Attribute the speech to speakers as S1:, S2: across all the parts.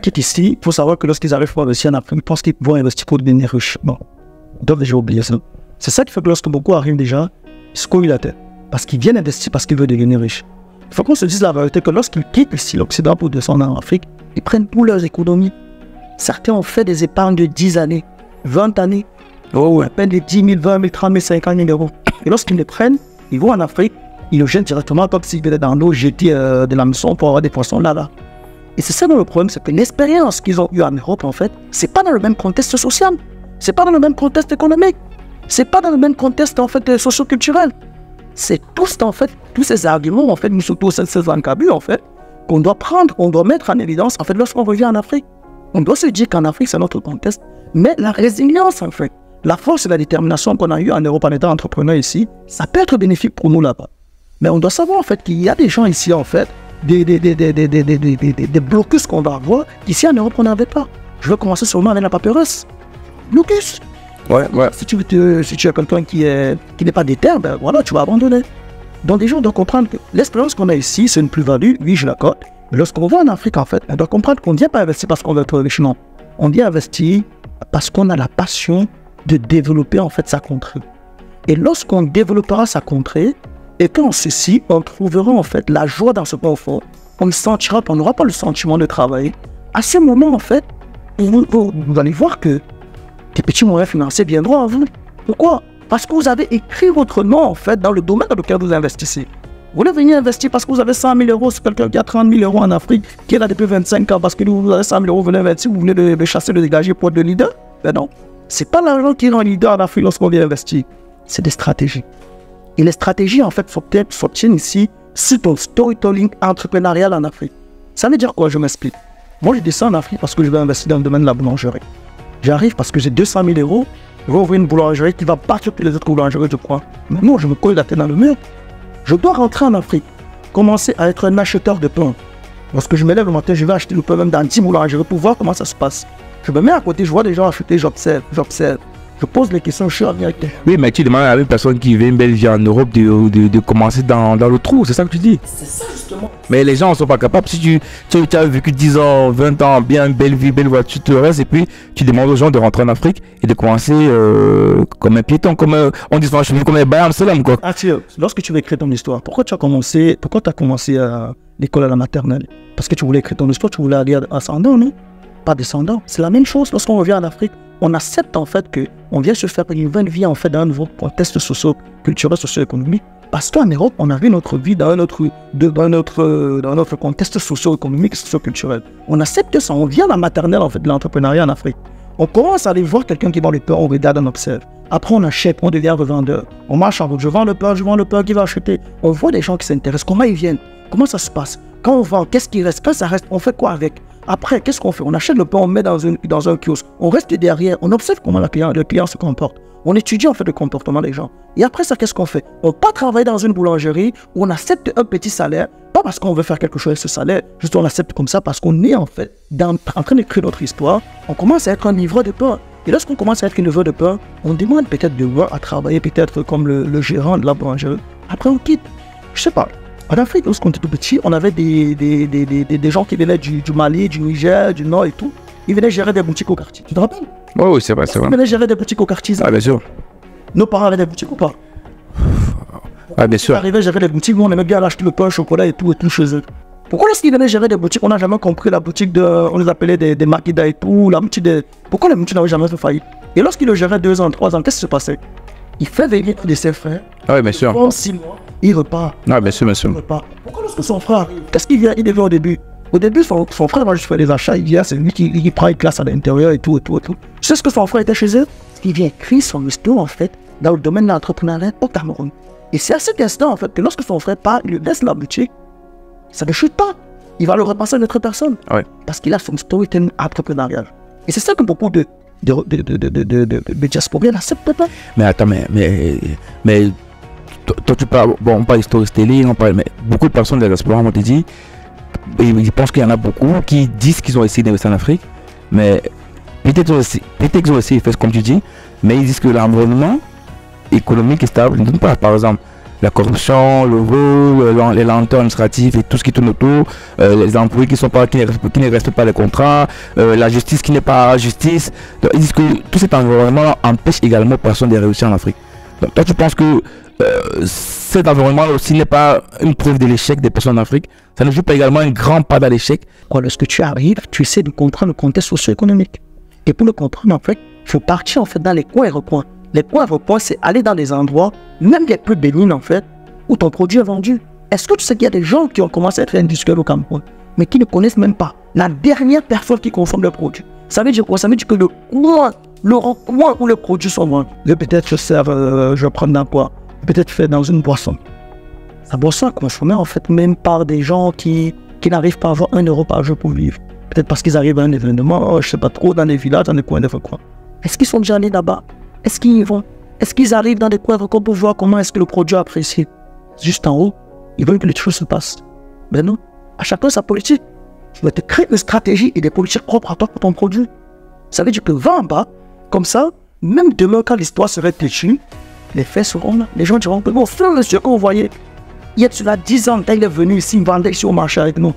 S1: Qui est ici, il faut savoir que lorsqu'ils arrivent pour investir en Afrique, ils pensent qu'ils vont investir pour devenir riches. Bon, ils doivent déjà oublier ça. C'est ça qui fait que lorsque beaucoup arrivent déjà, ils se cognent la tête. Parce qu'ils viennent investir parce qu'ils veulent devenir riches. Il faut qu'on se dise la vérité que lorsqu'ils quittent ici l'Occident pour descendre en Afrique, ils prennent pour leurs économies. Certains ont fait des épargnes de 10 années, 20 années, à peine de 10 000, 20 000, 30 000, 50 000 euros. Et lorsqu'ils les prennent, ils vont en Afrique, ils le jettent directement comme s'ils venaient dans l'eau, jeter de la maison pour avoir des poissons là. Et c'est ça le problème, c'est que l'expérience qu'ils ont eue en Europe, en fait, c'est pas dans le même contexte social, c'est pas dans le même contexte économique, c'est pas dans le même contexte, en fait, socio-culturel. C'est tous ces arguments, en fait, nous surtout ces encabus, en fait, qu'on doit prendre, qu'on doit mettre en évidence, en fait, lorsqu'on revient en Afrique. On doit se dire qu'en Afrique, c'est notre contexte, mais la résilience, en fait, la force et la détermination qu'on a eue en Europe en étant entrepreneur ici, ça peut être bénéfique pour nous là-bas. Mais on doit savoir, en fait, qu'il y a des gens ici, en fait, des blocus qu'on va avoir, qu'ici en Europe, on n'avait pas. Je vais commencer seulement avec la papyrus. Blocus.
S2: Ouais.
S1: Si tu es quelqu'un qui n'est pas déter, ben voilà, tu vas abandonner. Donc, les gens doivent comprendre que l'expérience qu'on a ici, c'est une plus-value, oui, je l'accorde. Mais lorsqu'on va en Afrique, en fait, on doit comprendre qu'on ne vient pas investir parce qu'on veut être riche, non. On vient investir parce qu'on a la passion de développer, en fait, sa contrée. Et lorsqu'on développera sa contrée, et qu'en ceci, on trouvera, en fait, la joie dans ce confort, on ne sentira pas, on n'aura pas le sentiment de travailler. À ce moment, en fait, vous allez voir que des petits moyens financiers viendront à vous. Pourquoi? Parce que vous avez écrit votre nom, en fait, dans le domaine dans lequel vous investissez. Vous voulez venir investir parce que vous avez 100 000 euros sur quelqu'un qui a 30 000 euros en Afrique, qui est là depuis 25 ans, parce que vous avez 100 000 euros, vous venez investir, vous venez de chasser, de dégager pour être le leader. Ben non, c'est pas l'argent qui rend leader en Afrique lorsqu'on vient investir, c'est des stratégies. Et les stratégies, en fait, s'obtiennent ici sur ton storytelling entrepreneurial en Afrique. Ça veut dire quoi? Je m'explique. Moi, je descends en Afrique parce que je vais investir dans le domaine de la boulangerie. J'arrive parce que j'ai 200 000 euros, je vais ouvrir une boulangerie qui va battre toutes les autres boulangeries, je crois. Mais non, je me colle la tête dans le mur. Je dois rentrer en Afrique, commencer à être un acheteur de pain. Lorsque je me lève le matin, je vais acheter le pain même dans 10 boulangeries pour voir comment ça se passe. Je me mets à côté, je vois des gens acheter, j'observe. Je pose les questions, je suis avec.
S2: Oui, mais tu demandes à une personne qui vit une belle vie en Europe de commencer dans le trou, c'est ça que tu dis?
S1: C'est ça justement.
S2: Mais les gens ne sont pas capables. Si tu as vécu 10 ans, 20 ans, bien une belle vie, belle voiture, tu te restes et puis tu demandes aux gens de rentrer en Afrique et de commencer comme un piéton, on dit franchement, comme un bayam salam quoi.
S1: Ah tiens, lorsque tu veux écrire ton histoire, pourquoi tu as commencé l'école à la maternelle? Parce que tu voulais écrire ton histoire, tu voulais aller ascendant, non? Pas descendant. C'est la même chose lorsqu'on revient en Afrique. On accepte en fait qu'on vient se faire une nouvelle vie en fait dans un nouveau contexte socio-culturel, socio-économique. Parce qu'en Europe, on a vu notre vie dans notre contexte socio-économique, socio-culturel. On accepte ça, on vient à la maternelle en fait de l'entrepreneuriat en Afrique. On commence à aller voir quelqu'un qui vend le pain, on regarde, on observe. Après on achète, on devient revendeur. On marche en route, je vends le pain, qui va acheter. On voit des gens qui s'intéressent, comment ils viennent, comment ça se passe. Quand on vend, qu'est-ce qui reste, quand ça reste, on fait quoi avec? Après, qu'est-ce qu'on fait? On achète le pain, on met dans un kiosque. On reste derrière, on observe comment le client se comporte. On étudie en fait le comportement des gens. Et après ça, qu'est-ce qu'on fait? On part travailler dans une boulangerie où on accepte un petit salaire, pas parce qu'on veut faire quelque chose avec ce salaire, juste on l'accepte comme ça parce qu'on est en fait en train d'écrire notre histoire. On commence à être un livreur de pain. Et lorsqu'on commence à être un livreur de pain, on demande peut-être de voir à travailler peut-être comme le gérant de la boulangerie. Après on quitte. Je sais pas. En Afrique, lorsqu'on était tout petit, on avait des gens qui venaient du Mali, du Niger, du Nord et tout. Ils venaient gérer des boutiques au quartier. Tu te rappelles?
S2: Oui, c'est vrai, c'est vrai.
S1: Ils venaient gérer des boutiques au quartier.
S2: Ah, bien sûr.
S1: Nos parents avaient des boutiques ou pas?
S2: Ah, bien sûr.
S1: Ils arrivaient à gérer des boutiques, nous on aimait bien acheter le pain, le chocolat et tout chez eux. Pourquoi lorsqu'ils venaient gérer des boutiques, on n'a jamais compris la boutique on les appelait des Makida et tout, la boutique Pourquoi les boutiques n'avaient jamais fait faillite? Et lorsqu'il le gérait 2 ans, 3 ans, qu'est-ce qui se passait? Il fait venir de ses frères.
S2: Ah oui, bien sûr.
S1: Pendant 6 mois, il repart.
S2: Ah, bien sûr, bien sûr.
S1: Pourquoi lorsque son frère arrive, qu'est-ce qu'il vient? Il devait au début. Au début, son frère va juste faire des achats, il vient, c'est lui qui prend une classe à l'intérieur et tout. Tu sais ce que son frère était chez eux? Il vient écrire son histoire, en fait, dans le domaine de l'entrepreneuriat au Cameroun. Et c'est à cet instant, en fait, que lorsque son frère part, il lui laisse la boutique, ça ne chute pas. Il va le repasser à une autre personne.
S2: Ouais.
S1: Parce qu'il a son storytelling entrepreneurial. Et c'est ça que beaucoup de diasporas n'acceptent pas.
S2: Mais attends, mais toi tu parles, bon, on parle de storytelling, mais beaucoup de personnes de la diaspora m'ont dit, ils pensent qu'il y en a beaucoup qui disent qu'ils ont essayé d'investir en Afrique, mais peut-être qu'ils ont essayé de faire comme tu dis, mais ils disent que l'environnement économique est stable. Par exemple, La corruption, le vol, les lenteurs administratives et tout ce qui tourne autour, les employés qui ne respectent pas les contrats, la justice qui n'est pas justice. Donc, ils disent que tout cet environnement empêche également aux personnes de réussir en Afrique. Donc toi tu penses que cet environnement aussi n'est pas une preuve de l'échec des personnes en Afrique? Ça ne joue pas également un grand pas dans l'échec?
S1: Lorsque tu arrives, tu essaies de comprendre le contexte socio-économique. Et pour le comprendre, en fait, il faut partir en fait dans les coins et recoins. Les coins et recoins, c'est aller dans des endroits, même les plus bénignes en fait, où ton produit est vendu. Est-ce que tu sais qu'il y a des gens qui ont commencé à être industriels au Cameroun, mais qui ne connaissent même pas la dernière personne qui consomme le produit? Ça veut dire quoi? Ça veut dire que le recoin où les produits sont vendus, peut-être je vais prendre dans quoi? Peut-être fait dans une boisson. Sa boisson est consommée en fait même par des gens qui n'arrivent pas à avoir 1 euro par jour pour vivre. Peut-être parce qu'ils arrivent à un événement, je sais pas trop, dans les villages, dans les coins de recoins. Est-ce qu'ils sont déjà allés là-bas? Est-ce qu'ils y vont? Est-ce qu'ils arrivent dans des coins de recoins pour voir comment est-ce que le produit est apprécié? Juste en haut, ils veulent que les choses se passent. Ben non, à chacun sa politique. Tu dois te créer une stratégie et des politiques propres à toi pour ton produit. Ça veut dire que va en bas, comme ça, même demain quand l'histoire serait têtue, les faits seront là. Les gens diront que bon, frère, monsieur, que vous voyez, il y a cela 10 ans, quand il est venu ici, il vendait ici au marché avec nous.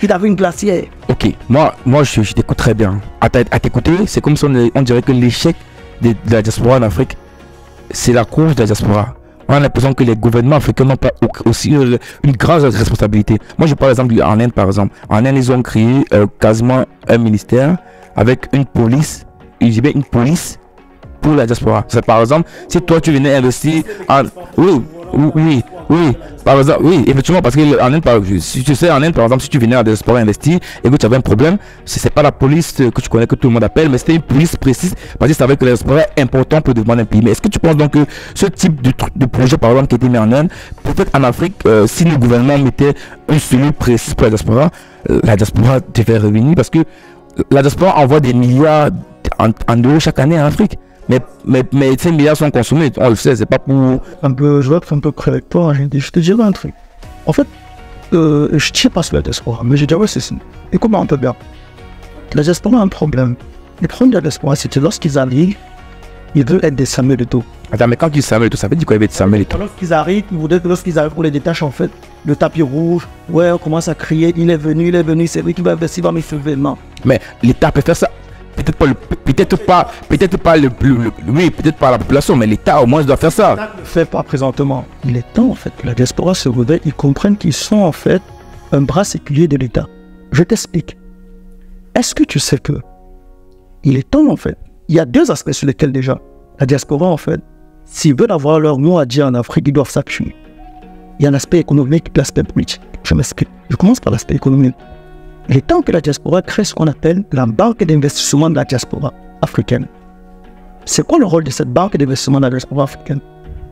S1: Il avait une glacière.
S2: Ok, moi je t'écoute très bien. À t'écouter, c'est comme si on dirait que l'échec de la diaspora en Afrique, c'est la cause de la diaspora. On a l'impression que les gouvernements africains n'ont pas aussi une grande responsabilité. Moi, je parle exemple en Inde, par exemple. En Inde, ils ont créé quasiment un ministère avec une police. Ils disent bien une police pour la diaspora. C'est par exemple, si toi tu venais investir en... Oui, par exemple, oui, effectivement, parce que en Inde, si tu sais, en Inde, par exemple, si tu venais à la diaspora investir et que tu avais un problème, c'est pas la police que tu connais, que tout le monde appelle, mais c'était une police précise, parce que c'est avec que la diaspora est important pour demander un pays. Mais est-ce que tu penses donc que ce type de projet, par exemple, qui a été mis en Inde, peut-être en Afrique, si le gouvernement mettait une cellule précise pour la diaspora devait revenir, parce que la diaspora envoie des milliards en euros chaque année en Afrique. Mais ces milliards sont consommés, on le sait, c'est pas pour...
S1: Je vais être un peu cru avec toi, je te dirais un truc. En fait, je ne sais pas sur la diaspora, mais je dirais ceci. Et comment on peut bien? La diaspora a un problème. Le problème de la diaspora, c'est que lorsqu'ils arrivent, ils veulent être des Samuel de tout.
S2: Attends, mais quand tu dis Samuel de tout, ça veut dire quoi, il veut être Samuel de tout?
S1: Lorsqu'ils arrivent, pour les détacher, en fait, le tapis rouge, ouais, on commence à crier, il est venu, c'est lui qui va investir, va me sauver. Non.
S2: Mais l'État peut faire ça. Peut-être pas la population, mais l'État au moins doit faire ça.
S1: L'État ne le fait pas présentement. Il est temps en fait que la diaspora se réveille, ils comprennent qu'ils sont en fait un bras séculier de l'État. Je t'explique. Est-ce que tu sais que il est temps en fait, il y a 2 aspects sur lesquels déjà la diaspora en fait, s'ils veulent avoir leur mot à dire en Afrique, ils doivent s'appuyer. Il y a l'aspect économique et l'aspect politique. Je m'explique. Je commence par l'aspect économique. Il est temps que la diaspora crée ce qu'on appelle la banque d'investissement de la diaspora africaine. C'est quoi le rôle de cette banque d'investissement de la diaspora africaine?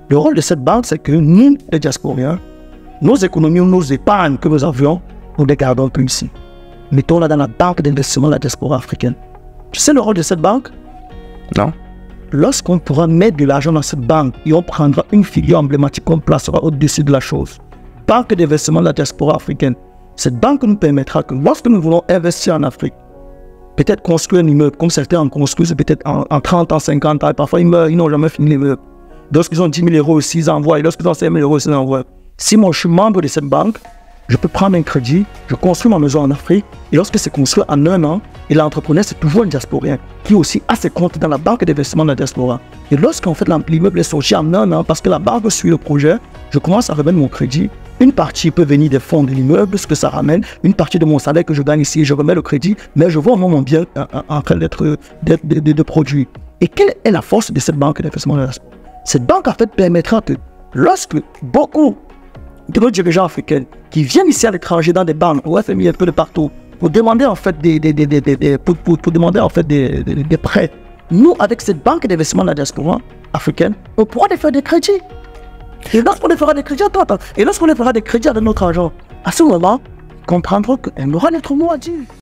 S1: Le rôle de cette banque, c'est que nous, les diasporiens, nos économies ou nos épargnes que nous avions, nous les gardons plus ici. Mettons-la dans la banque d'investissement de la diaspora africaine. Tu sais le rôle de cette banque?
S2: Non.
S1: Lorsqu'on pourra mettre de l'argent dans cette banque et on prendra une figure emblématique qu'on placera au-dessus de la chose. Banque d'investissement de la diaspora africaine. Cette banque nous permettra que lorsque nous voulons investir en Afrique, peut-être construire un immeuble, comme certains en construisent peut-être en 30 ans, 50 ans, et parfois ils n'ont jamais fini l'immeuble. Lorsqu'ils ont 10 000 euros aussi, ils envoient, et lorsqu'ils ont 5 000 euros aussi, ils envoient. Si moi je suis membre de cette banque, je peux prendre un crédit, je construis ma maison en Afrique, et lorsque c'est construit en 1 an, et l'entrepreneur c'est toujours un diasporien, qui aussi a ses comptes dans la banque d'investissement de la diaspora. Et lorsqu'en fait l'immeuble est sorti en 1 an, parce que la banque suit le projet, je commence à remettre mon crédit. Une partie peut venir des fonds de l'immeuble, ce que ça ramène. Une partie de mon salaire que je gagne ici, je remets le crédit, mais je vois mon bien en train d'être produit. Et quelle est la force de cette banque d'investissement de la diaspora? Cette banque en fait permettra que lorsque beaucoup de nos dirigeants africains qui viennent ici à l'étranger dans des banques, au FMI un peu de partout, pour demander en fait des prêts, nous avec cette banque d'investissement de la diaspora africaine, on pourra les faire des crédits. Et lorsqu'on les fera des crédits, et lorsqu'on les fera des crédits avec notre argent, à ce moment, comprendront qu'elle aura notre mot à dire.